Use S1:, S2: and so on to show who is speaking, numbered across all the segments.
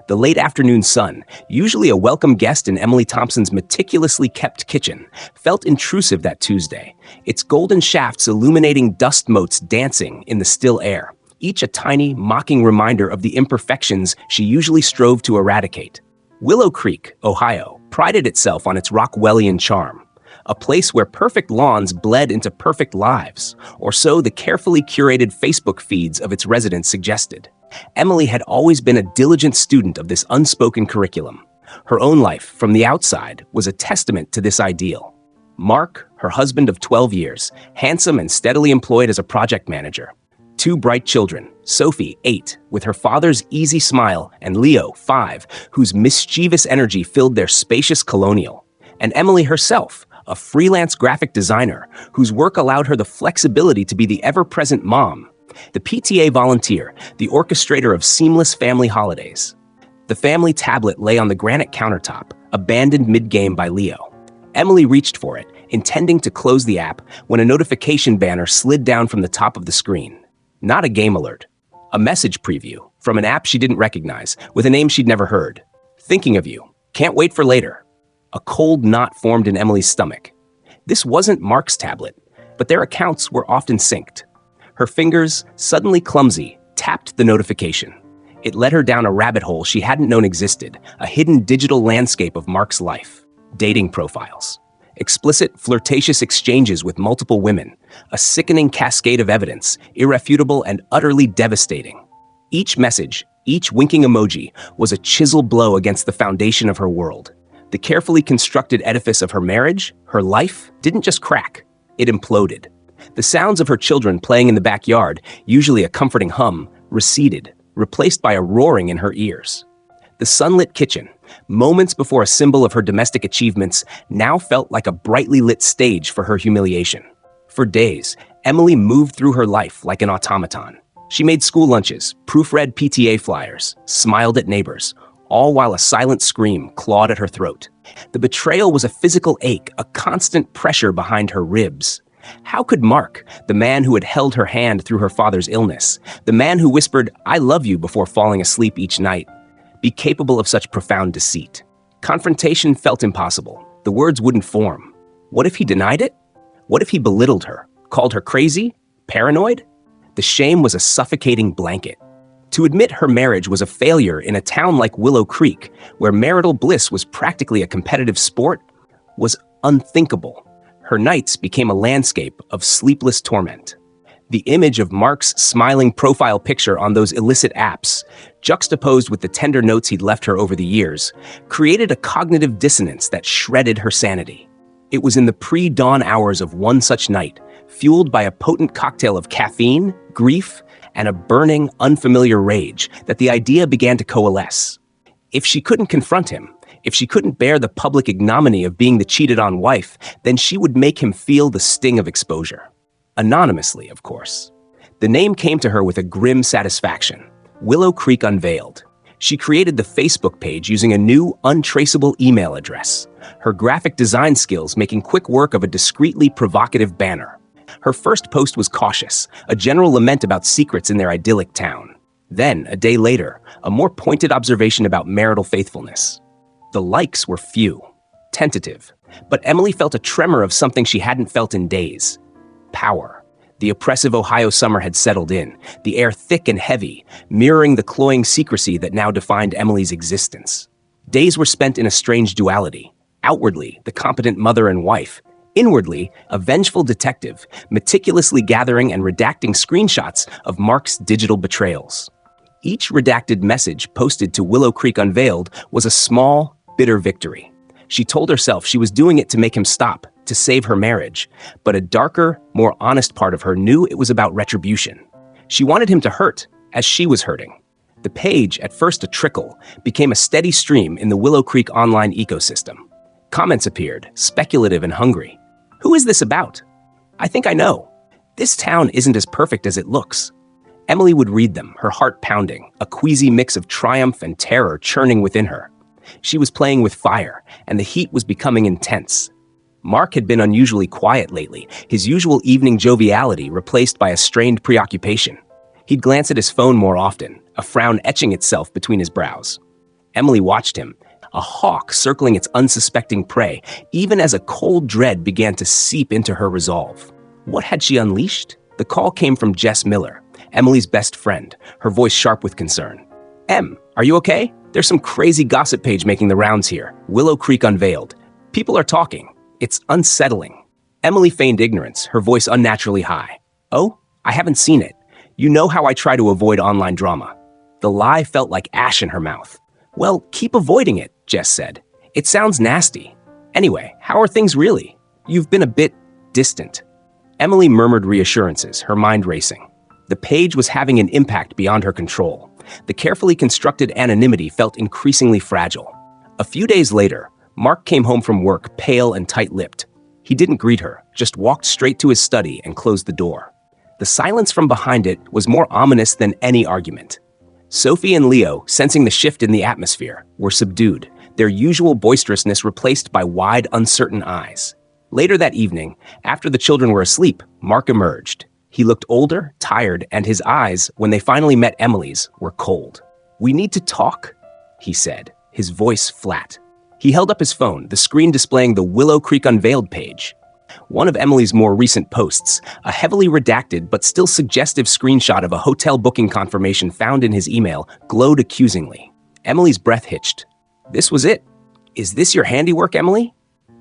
S1: The late afternoon sun, usually a welcome guest in Emily Thompson's meticulously kept kitchen, felt intrusive that Tuesday, its golden shafts illuminating dust motes dancing in the still air, each a tiny, mocking reminder of the imperfections she usually strove to eradicate. Willow Creek, Ohio, prided itself on its Rockwellian charm, a place where perfect lawns bled into perfect lives, or so the carefully curated Facebook feeds of its residents suggested. Emily had always been a diligent student of this unspoken curriculum. Her own life, from the outside, was a testament to this ideal. Mark, her husband of 12 years, handsome and steadily employed as a project manager. 2 bright children, Sophie, 8, with her father's easy smile, and Leo, 5, whose mischievous energy filled their spacious colonial. And Emily herself, a freelance graphic designer whose work allowed her the flexibility to be the ever-present mom, the PTA volunteer, the orchestrator of seamless family holidays. The family tablet lay on the granite countertop, abandoned mid-game by Leo. Emily reached for it, intending to close the app when a notification banner slid down from the top of the screen. Not a game alert. A message preview from an app she didn't recognize, with a name she'd never heard. Thinking of you. Can't wait for later. A cold knot formed in Emily's stomach. This wasn't Mark's tablet, but their accounts were often synced. Her fingers, suddenly clumsy, tapped the notification. It led her down a rabbit hole she hadn't known existed, a hidden digital landscape of Mark's life. Dating profiles. Explicit, flirtatious exchanges with multiple women. A sickening cascade of evidence, irrefutable and utterly devastating. Each message, each winking emoji, was a chisel blow against the foundation of her world. The carefully constructed edifice of her marriage, her life, didn't just crack. It imploded. The sounds of her children playing in the backyard, usually a comforting hum, receded, replaced by a roaring in her ears. The sunlit kitchen, moments before a symbol of her domestic achievements, now felt like a brightly lit stage for her humiliation. For days, Emily moved through her life like an automaton. She made school lunches, proofread PTA flyers, smiled at neighbors, all while a silent scream clawed at her throat. The betrayal was a physical ache, a constant pressure behind her ribs. How could Mark, the man who had held her hand through her father's illness, the man who whispered, "I love you" before falling asleep each night, be capable of such profound deceit? Confrontation felt impossible. The words wouldn't form. What if he denied it? What if he belittled her, called her crazy, paranoid? The shame was a suffocating blanket. To admit her marriage was a failure in a town like Willow Creek, where marital bliss was practically a competitive sport, was unthinkable. Her nights became a landscape of sleepless torment. The image of Mark's smiling profile picture on those illicit apps, juxtaposed with the tender notes he'd left her over the years, created a cognitive dissonance that shredded her sanity. It was in the pre-dawn hours of one such night, fueled by a potent cocktail of caffeine, grief, and a burning, unfamiliar rage, that the idea began to coalesce. If she couldn't confront him, if she couldn't bear the public ignominy of being the cheated-on wife, then she would make him feel the sting of exposure. Anonymously, of course. The name came to her with a grim satisfaction. Willow Creek Unveiled. She created the Facebook page using a new, untraceable email address, her graphic design skills making quick work of a discreetly provocative banner. Her first post was cautious, a general lament about secrets in their idyllic town. Then, a day later, a more pointed observation about marital faithfulness. The likes were few, tentative, but Emily felt a tremor of something she hadn't felt in days. Power. The oppressive Ohio summer had settled in, the air thick and heavy, mirroring the cloying secrecy that now defined Emily's existence. Days were spent in a strange duality. Outwardly, the competent mother and wife. Inwardly, a vengeful detective, meticulously gathering and redacting screenshots of Mark's digital betrayals. Each redacted message posted to Willow Creek Unveiled was a small, bitter victory. She told herself she was doing it to make him stop, to save her marriage, but a darker, more honest part of her knew it was about retribution. She wanted him to hurt, as she was hurting. The page, at first a trickle, became a steady stream in the Willow Creek online ecosystem. Comments appeared, speculative and hungry. Who is this about? I think I know. This town isn't as perfect as it looks. Emily would read them, her heart pounding, a queasy mix of triumph and terror churning within her. She was playing with fire, and the heat was becoming intense. Mark had been unusually quiet lately, his usual evening joviality replaced by a strained preoccupation. He'd glance at his phone more often, a frown etching itself between his brows. Emily watched him, a hawk circling its unsuspecting prey, even as a cold dread began to seep into her resolve. What had she unleashed? The call came from Jess Miller, Emily's best friend, her voice sharp with concern. Em, are you okay? There's some crazy gossip page making the rounds here. Willow Creek unveiled. People are talking. It's unsettling. Emily feigned ignorance, her voice unnaturally high. Oh, I haven't seen it. You know how I try to avoid online drama. The lie felt like ash in her mouth. Well, keep avoiding it, Jess said. It sounds nasty. Anyway, how are things really? You've been a bit distant. Emily murmured reassurances, her mind racing. The page was having an impact beyond her control. The carefully constructed anonymity felt increasingly fragile. A few days later, Mark came home from work, pale and tight-lipped. He didn't greet her, just walked straight to his study and closed the door. The silence from behind it was more ominous than any argument. Sophie and Leo, sensing the shift in the atmosphere, were subdued, their usual boisterousness replaced by wide, uncertain eyes. Later that evening, after the children were asleep, Mark emerged. He looked older, tired, and his eyes, when they finally met Emily's, were cold. "We need to talk," he said, his voice flat. He held up his phone, the screen displaying the Willow Creek Unveiled page. One of Emily's more recent posts, a heavily redacted but still suggestive screenshot of a hotel booking confirmation found in his email, glowed accusingly. Emily's breath hitched. This was it. "Is this your handiwork, Emily?"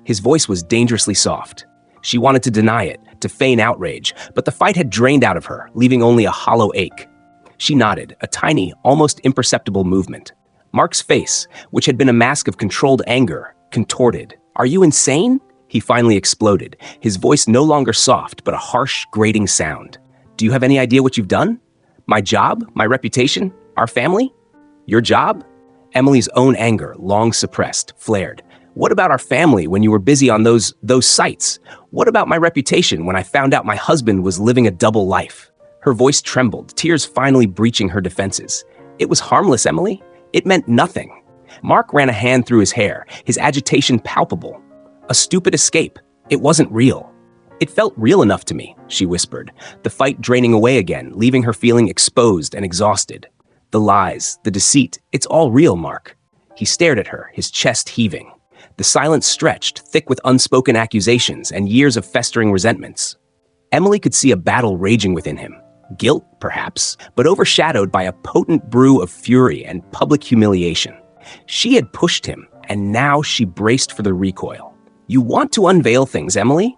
S1: His voice was dangerously soft. She wanted to deny it, to feign outrage, but the fight had drained out of her, leaving only a hollow ache. She nodded, a tiny, almost imperceptible movement. Mark's face, which had been a mask of controlled anger, contorted. "Are you insane?" He finally exploded, his voice no longer soft, but a harsh, grating sound. "Do you have any idea what you've done? My job? My reputation? Our family?" "Your job?" Emily's own anger, long suppressed, flared. "What about our family when you were busy on those sites? What about my reputation when I found out my husband was living a double life?" Her voice trembled, tears finally breaching her defenses. "It was harmless, Emily. It meant nothing." Mark ran a hand through his hair, his agitation palpable. "A stupid escape. It wasn't real." "It felt real enough to me," she whispered, the fight draining away again, leaving her feeling exposed and exhausted. "The lies, the deceit, it's all real, Mark." He stared at her, his chest heaving. The silence stretched, thick with unspoken accusations and years of festering resentments. Emily could see a battle raging within him. Guilt, perhaps, but overshadowed by a potent brew of fury and public humiliation. She had pushed him, and now she braced for the recoil. "You want to unveil things, Emily?"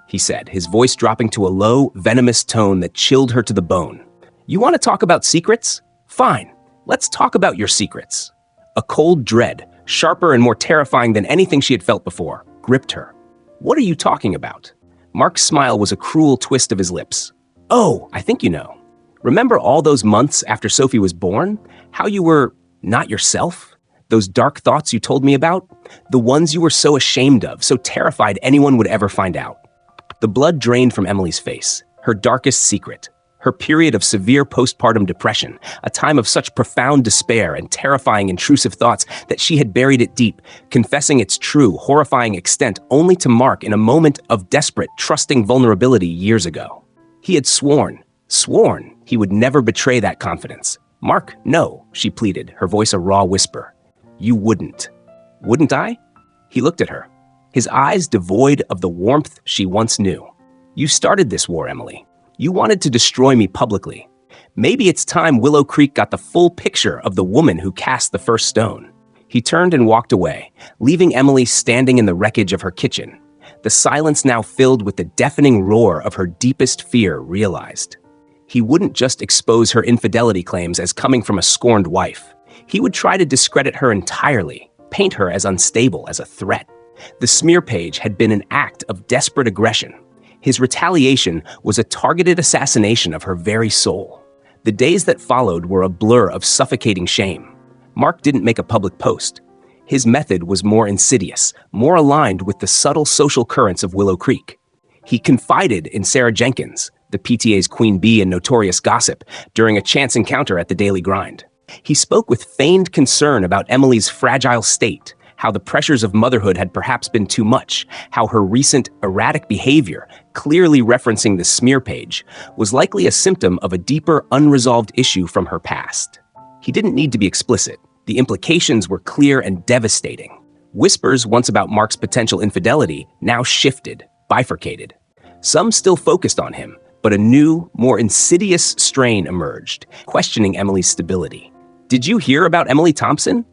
S1: he said, his voice dropping to a low, venomous tone that chilled her to the bone. "You want to talk about secrets? Fine, let's talk about your secrets." A cold dread, sharper and more terrifying than anything she had felt before, gripped her. "What are you talking about?" Mark's smile was a cruel twist of his lips. "Oh, I think you know. Remember all those months after Sophie was born? How you were not yourself? Those dark thoughts you told me about? The ones you were so ashamed of, so terrified anyone would ever find out." The blood drained from Emily's face, her darkest secret, her period of severe postpartum depression, a time of such profound despair and terrifying intrusive thoughts that she had buried it deep, confessing its true, horrifying extent only to Mark in a moment of desperate, trusting vulnerability years ago. He had sworn he would never betray that confidence. "Mark, no," she pleaded, her voice a raw whisper. "You wouldn't." "Wouldn't I?" He looked at her, his eyes devoid of the warmth she once knew. "You started this war, Emily. You wanted to destroy me publicly. Maybe it's time Willow Creek got the full picture of the woman who cast the first stone." He turned and walked away, leaving Emily standing in the wreckage of her kitchen. The silence now filled with the deafening roar of her deepest fear realized. He wouldn't just expose her infidelity claims as coming from a scorned wife. He would try to discredit her entirely, paint her as unstable, as a threat. The smear page had been an act of desperate aggression. His retaliation was a targeted assassination of her very soul. The days that followed were a blur of suffocating shame. Mark didn't make a public post. His method was more insidious, more aligned with the subtle social currents of Willow Creek. He confided in Sarah Jenkins, the PTA's queen bee and notorious gossip, during a chance encounter at the Daily Grind. He spoke with feigned concern about Emily's fragile state, how the pressures of motherhood had perhaps been too much, how her recent erratic behavior, clearly referencing the smear page, was likely a symptom of a deeper, unresolved issue from her past. He didn't need to be explicit. The implications were clear and devastating. Whispers once about Mark's potential infidelity now shifted, bifurcated. Some still focused on him, but a new, more insidious strain emerged, questioning Emily's stability. Did you hear about Emily Thompson?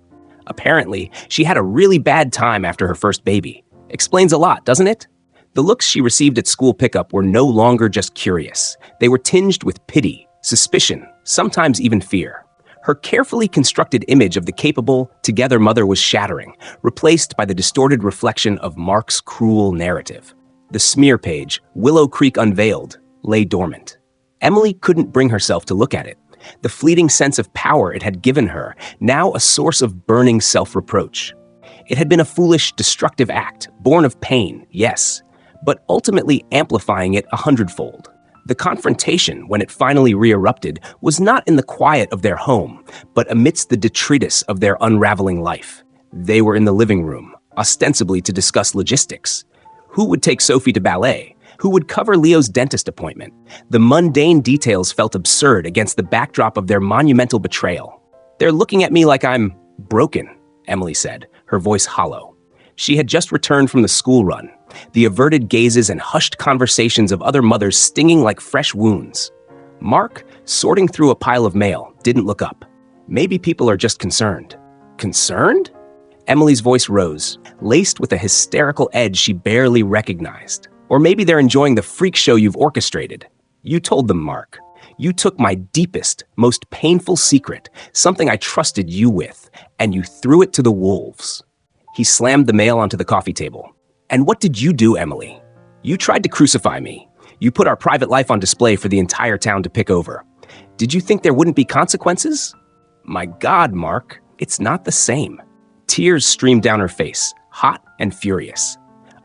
S1: Apparently, she had a really bad time after her first baby. Explains a lot, doesn't it? The looks she received at school pickup were no longer just curious. They were tinged with pity, suspicion, sometimes even fear. Her carefully constructed image of the capable, together mother was shattering, replaced by the distorted reflection of Mark's cruel narrative. The smear page, Willow Creek Unveiled, lay dormant. Emily couldn't bring herself to look at it. The fleeting sense of power it had given her, now a source of burning self-reproach. It had been a foolish, destructive act, born of pain, yes, but ultimately amplifying it 100-fold. The confrontation, when it finally re-erupted, was not in the quiet of their home, but amidst the detritus of their unraveling life. They were in the living room, ostensibly to discuss logistics. Who would take Sophie to ballet? Who would cover Leo's dentist appointment? The mundane details felt absurd against the backdrop of their monumental betrayal. "They're looking at me like I'm broken," Emily said, her voice hollow. She had just returned from the school run, the averted gazes and hushed conversations of other mothers stinging like fresh wounds. Mark, sorting through a pile of mail, didn't look up. Maybe people are just concerned. Concerned? Emily's voice rose, laced with a hysterical edge she barely recognized. Or maybe they're enjoying the freak show you've orchestrated. You told them, Mark. You took my deepest, most painful secret, something I trusted you with, and you threw it to the wolves. He slammed the mail onto the coffee table. And what did you do, Emily? You tried to crucify me. You put our private life on display for the entire town to pick over. Did you think there wouldn't be consequences? My God, Mark, it's not the same. Tears streamed down her face, hot and furious.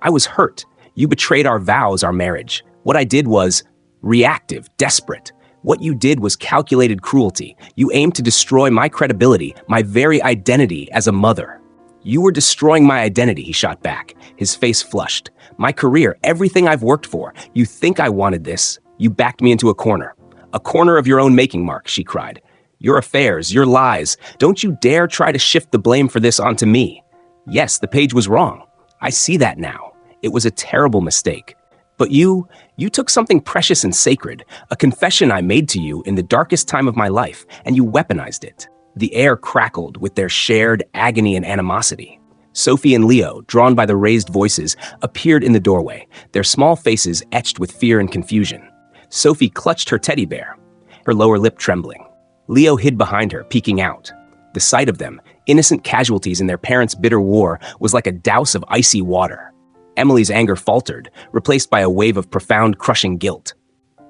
S1: I was hurt. You betrayed our vows, our marriage. What I did was reactive, desperate. What you did was calculated cruelty. You aimed to destroy my credibility, my very identity as a mother. You were destroying my identity, he shot back, his face flushed. My career, everything I've worked for. You think I wanted this. You backed me into a corner. A corner of your own making, Mark, she cried. Your affairs, your lies. Don't you dare try to shift the blame for this onto me. Yes, the page was wrong. I see that now. It was a terrible mistake. But you took something precious and sacred, a confession I made to you in the darkest time of my life, and you weaponized it. The air crackled with their shared agony and animosity. Sophie and Leo, drawn by the raised voices, appeared in the doorway, their small faces etched with fear and confusion. Sophie clutched her teddy bear, her lower lip trembling. Leo hid behind her, peeking out. The sight of them, innocent casualties in their parents' bitter war, was like a douse of icy water. Emily's anger faltered, replaced by a wave of profound, crushing guilt.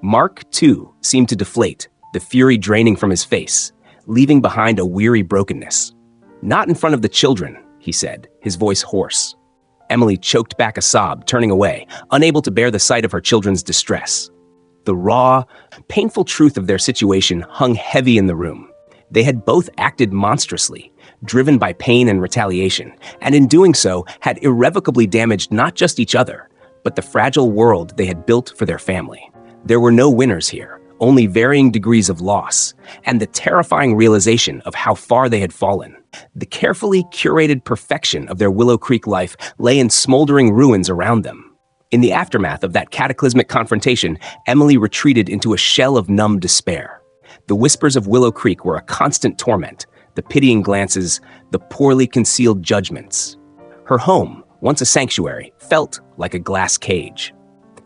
S1: Mark, too, seemed to deflate, the fury draining from his face, leaving behind a weary brokenness. Not in front of the children, he said, his voice hoarse. Emily choked back a sob, turning away, unable to bear the sight of her children's distress. The raw, painful truth of their situation hung heavy in the room. They had both acted monstrously, driven by pain and retaliation, and in doing so had irrevocably damaged not just each other, but the fragile world they had built for their family. There were no winners here, only varying degrees of loss, and the terrifying realization of how far they had fallen. The carefully curated perfection of their Willow Creek life lay in smoldering ruins around them. In the aftermath of that cataclysmic confrontation, Emily retreated into a shell of numb despair. The whispers of Willow Creek were a constant torment, the pitying glances, the poorly concealed judgments. Her home, once a sanctuary, felt like a glass cage.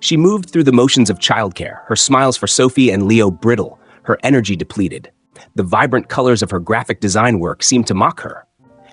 S1: She moved through the motions of childcare, her smiles for Sophie and Leo brittle, her energy depleted. The vibrant colors of her graphic design work seemed to mock her,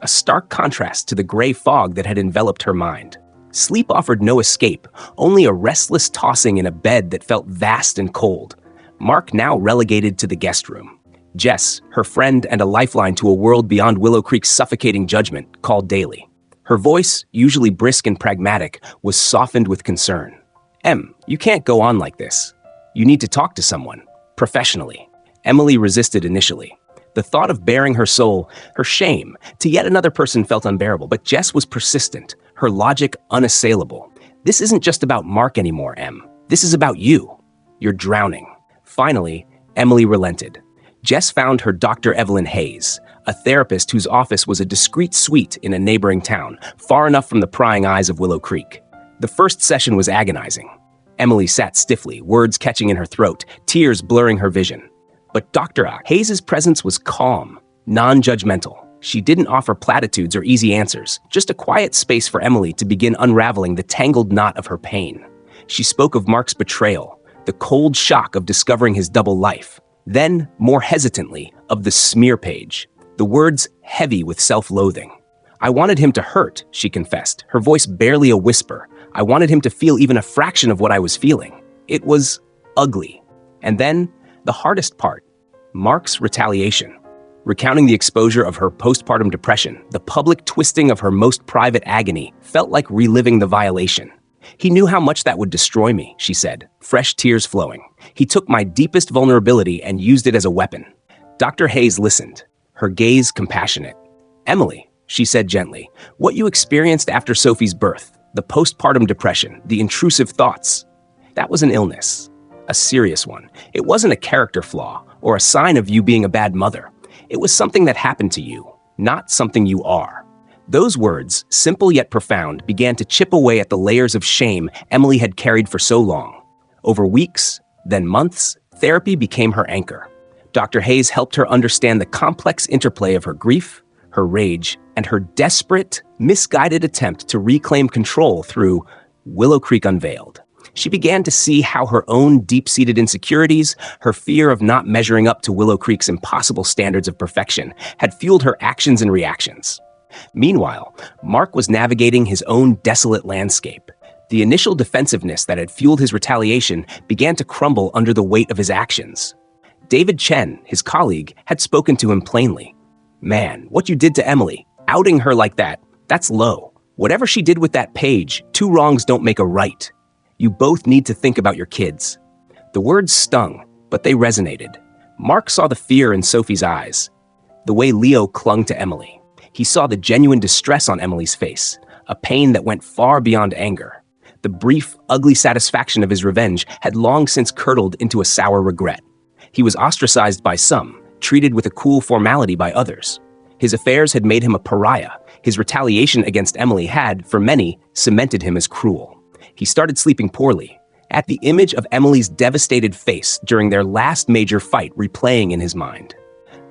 S1: a stark contrast to the gray fog that had enveloped her mind. Sleep offered no escape, only a restless tossing in a bed that felt vast and cold. Mark now relegated to the guest room. Jess, her friend and a lifeline to a world beyond Willow Creek's suffocating judgment, called daily. Her voice, usually brisk and pragmatic, was softened with concern. Em, you can't go on like this. You need to talk to someone, professionally. Emily resisted initially. The thought of bearing her soul, her shame, to yet another person felt unbearable, but Jess was persistent, her logic unassailable. This isn't just about Mark anymore, Em. This is about you. You're drowning. Finally, Emily relented. Jess found her Dr. Evelyn Hayes, a therapist whose office was a discreet suite in a neighboring town, far enough from the prying eyes of Willow Creek. The first session was agonizing. Emily sat stiffly, words catching in her throat, tears blurring her vision. But Dr. Hayes's presence was calm, non-judgmental. She didn't offer platitudes or easy answers, just a quiet space for Emily to begin unraveling the tangled knot of her pain. She spoke of Mark's betrayal, the cold shock of discovering his double life. Then, more hesitantly, of the smear page, the words heavy with self-loathing. I wanted him to hurt, she confessed, her voice barely a whisper. I wanted him to feel even a fraction of what I was feeling. It was ugly. And then, the hardest part, Mark's retaliation. Recounting the exposure of her postpartum depression, the public twisting of her most private agony felt like reliving the violation. He knew how much that would destroy me, she said, fresh tears flowing. He took my deepest vulnerability and used it as a weapon. Dr. Hayes listened, her gaze compassionate. Emily, she said gently, what you experienced after Sophie's birth, the postpartum depression, the intrusive thoughts, that was an illness, a serious one. It wasn't a character flaw or a sign of you being a bad mother. It was something that happened to you, not something you are. Those words, simple yet profound, began to chip away at the layers of shame Emily had carried for so long. Over weeks, then months, therapy became her anchor. Dr. Hayes helped her understand the complex interplay of her grief, her rage, and her desperate, misguided attempt to reclaim control through Willow Creek Unveiled. She began to see how her own deep-seated insecurities, her fear of not measuring up to Willow Creek's impossible standards of perfection, had fueled her actions and reactions. Meanwhile, Mark was navigating his own desolate landscape. The initial defensiveness that had fueled his retaliation began to crumble under the weight of his actions. David Chen, his colleague, had spoken to him plainly. Man, what you did to Emily, outing her like that, that's low. Whatever she did with that page, 2 wrongs don't make a right. You both need to think about your kids. The words stung, but they resonated. Mark saw the fear in Sophie's eyes, the way Leo clung to Emily. He saw the genuine distress on Emily's face, a pain that went far beyond anger. The brief, ugly satisfaction of his revenge had long since curdled into a sour regret. He was ostracized by some, treated with a cool formality by others. His affairs had made him a pariah. His retaliation against Emily had, for many, cemented him as cruel. He started sleeping poorly, at the image of Emily's devastated face during their last major fight replaying in his mind.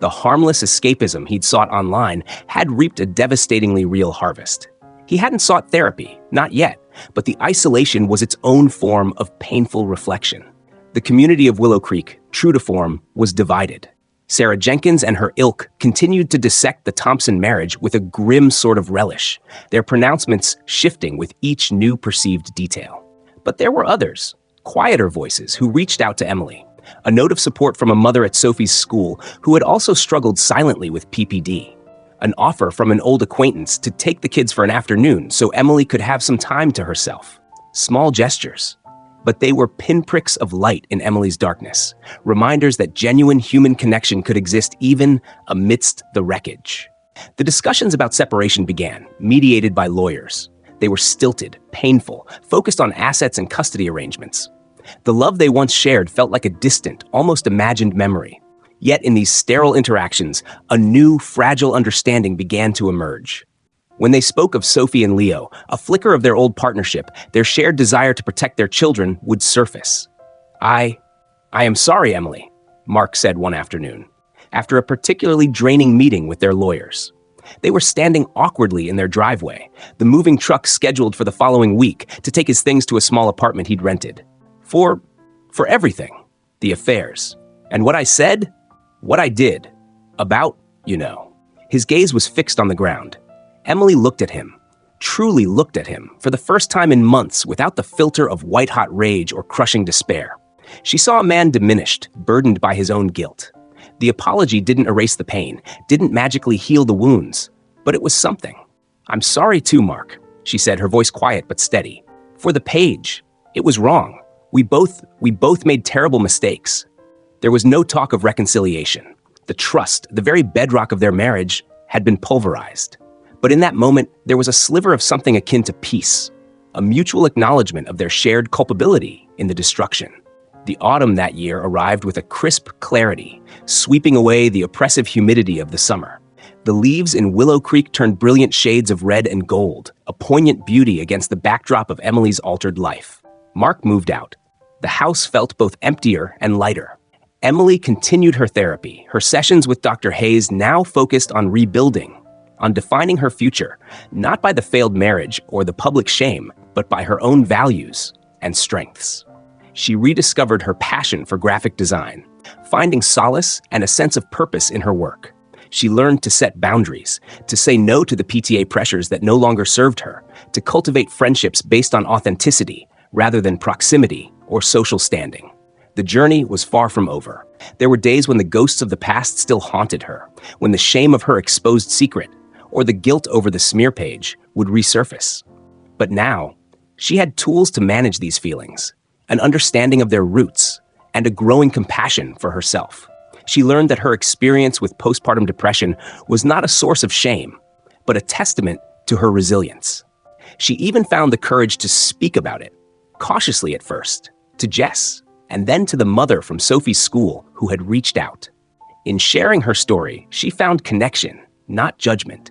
S1: The harmless escapism he'd sought online had reaped a devastatingly real harvest. He hadn't sought therapy, not yet, but the isolation was its own form of painful reflection. The community of Willow Creek, true to form, was divided. Sarah Jenkins and her ilk continued to dissect the Thompson marriage with a grim sort of relish, their pronouncements shifting with each new perceived detail. But there were others, quieter voices, who reached out to Emily. A note of support from a mother at Sophie's school who had also struggled silently with PPD. An offer from an old acquaintance to take the kids for an afternoon so Emily could have some time to herself. Small gestures. But they were pinpricks of light in Emily's darkness, reminders that genuine human connection could exist even amidst the wreckage. The discussions about separation began, mediated by lawyers. They were stilted, painful, focused on assets and custody arrangements. The love they once shared felt like a distant, almost imagined memory. Yet in these sterile interactions, a new, fragile understanding began to emerge. When they spoke of Sophie and Leo, a flicker of their old partnership, their shared desire to protect their children would surface. I am sorry, Emily, Mark said one afternoon, after a particularly draining meeting with their lawyers. They were standing awkwardly in their driveway, the moving truck scheduled for the following week to take his things to a small apartment he'd rented. For everything, the affairs. And what I said, what I did, about, His gaze was fixed on the ground. Emily looked at him, truly looked at him, for the first time in months without the filter of white-hot rage or crushing despair. She saw a man diminished, burdened by his own guilt. The apology didn't erase the pain, didn't magically heal the wounds, but it was something. I'm sorry too, Mark, she said, her voice quiet but steady. For the page, it was wrong. We both made terrible mistakes. There was no talk of reconciliation. The trust, the very bedrock of their marriage, had been pulverized. But in that moment, there was a sliver of something akin to peace, a mutual acknowledgement of their shared culpability in the destruction. The autumn that year arrived with a crisp clarity, sweeping away the oppressive humidity of the summer. The leaves in Willow Creek turned brilliant shades of red and gold, a poignant beauty against the backdrop of Emily's altered life. Mark moved out. The house felt both emptier and lighter. Emily continued her therapy, her sessions with Dr. Hayes now focused on rebuilding, on defining her future, not by the failed marriage or the public shame, but by her own values and strengths. She rediscovered her passion for graphic design, finding solace and a sense of purpose in her work. She learned to set boundaries, to say no to the PTA pressures that no longer served her, to cultivate friendships based on authenticity rather than proximity or social standing. The journey was far from over. There were days when the ghosts of the past still haunted her, when the shame of her exposed secret or the guilt over the smear page would resurface. But now, she had tools to manage these feelings, an understanding of their roots, and a growing compassion for herself. She learned that her experience with postpartum depression was not a source of shame, but a testament to her resilience. She even found the courage to speak about it, cautiously at first, to Jess, and then to the mother from Sophie's school who had reached out. In sharing her story, she found connection, not judgment.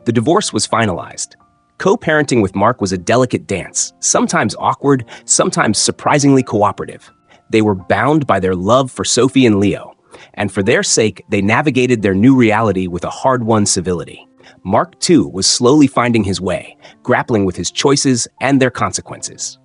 S1: The divorce was finalized. Co-parenting with Mark was a delicate dance, sometimes awkward, sometimes surprisingly cooperative. They were bound by their love for Sophie and Leo, and for their sake, they navigated their new reality with a hard-won civility. Mark, too, was slowly finding his way, grappling with his choices and their consequences.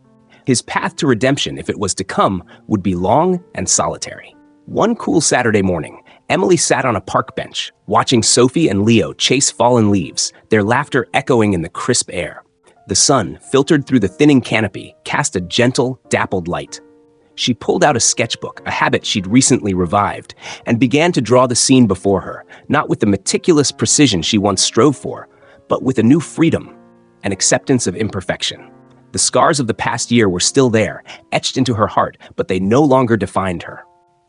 S1: His path to redemption, if it was to come, would be long and solitary. One cool Saturday morning, Emily sat on a park bench, watching Sophie and Leo chase fallen leaves, their laughter echoing in the crisp air. The sun, filtered through the thinning canopy, cast a gentle, dappled light. She pulled out a sketchbook, a habit she'd recently revived, and began to draw the scene before her, not with the meticulous precision she once strove for, but with a new freedom, an acceptance of imperfection. The scars of the past year were still there, etched into her heart, but they no longer defined her.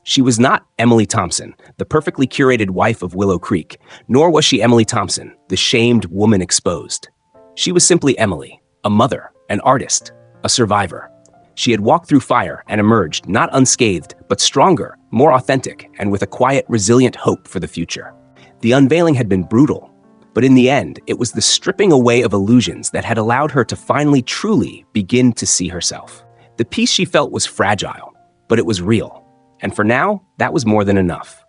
S1: She was not Emily Thompson, the perfectly curated wife of Willow Creek, nor was she Emily Thompson, the shamed woman exposed. She was simply Emily, a mother, an artist, a survivor. She had walked through fire and emerged, not unscathed, but stronger, more authentic, and with a quiet, resilient hope for the future. The unveiling had been brutal, but in the end, it was the stripping away of illusions that had allowed her to finally truly begin to see herself. The peace she felt was fragile, but it was real. And for now, that was more than enough.